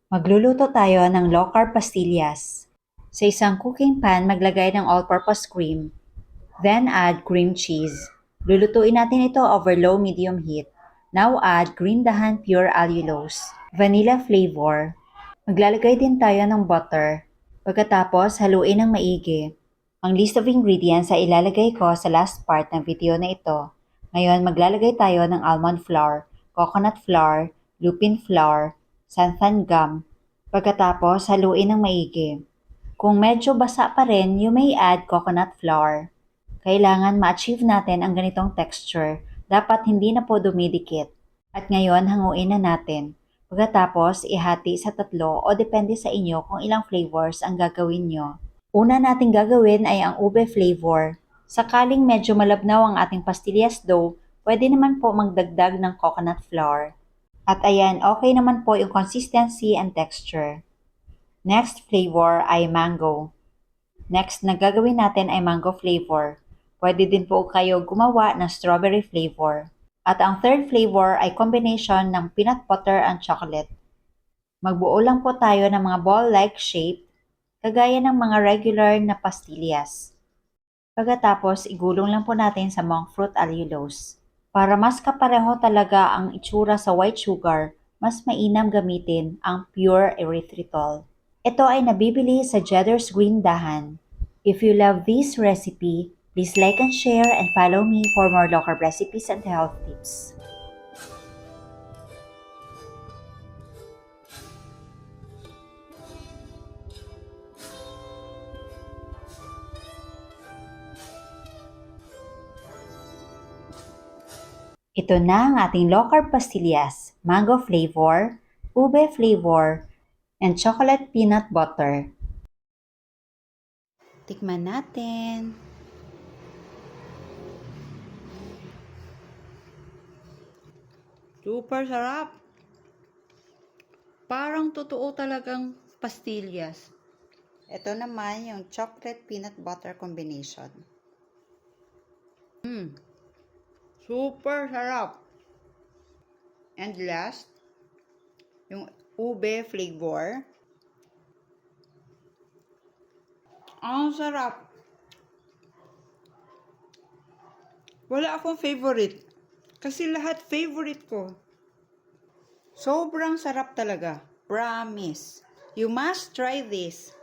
Magluluto tayo ng low-carb pastillas. Sa isang cooking pan, maglagay ng all-purpose cream. Then add cream cheese. Lulutuin natin ito over low-medium heat. Now add green dahan pure allulose. Vanilla flavor. Maglalagay din tayo ng butter. Pagkatapos, haluin ng maigi. Ang list of ingredients ay ilalagay ko sa last part ng video na ito. Ngayon, maglalagay tayo ng almond flour, coconut flour, lupin flour, xanthan gum. Pagkatapos, haluin ng maigi. Kung medyo basa pa rin, you may add coconut flour. Kailangan ma-achieve natin ang ganitong texture. Dapat hindi na po dumidikit. At ngayon, hanguin na natin. Pagkatapos, ihati sa tatlo o depende sa inyo kung ilang flavors ang gagawin nyo. Una nating gagawin ay ang ube flavor. Sakaling medyo malabnaw ang ating pastillas dough, pwede naman po magdagdag ng coconut flour. At ayan, okay naman po yung consistency and texture. Next flavor ay mango. Next na gagawin natin ay mango flavor. Pwede din po kayo gumawa ng strawberry flavor. At ang third flavor ay combination ng peanut butter and chocolate. Magbuo lang po tayo ng mga ball-like shape, kagaya ng mga regular na pastillas. Pagkatapos, igulong lang po natin sa monk fruit allulose. Para mas kapareho talaga ang itsura sa white sugar, mas mainam gamitin ang pure erythritol. Ito ay nabibili sa Jedder's Green Dahan. If you love this recipe, please like and share and follow me for more local recipes and health tips. Ito na ang ating low-carb pastillas, mango flavor, ube flavor, and chocolate peanut butter. Tikman natin. Super sarap. Parang totoo talagang pastillas. Ito naman yung chocolate peanut butter combination. Super sarap. And last, yung ube flavor. Ang sarap. Wala akong favorite. Kasi lahat favorite ko. Sobrang sarap talaga. Promise. You must try this.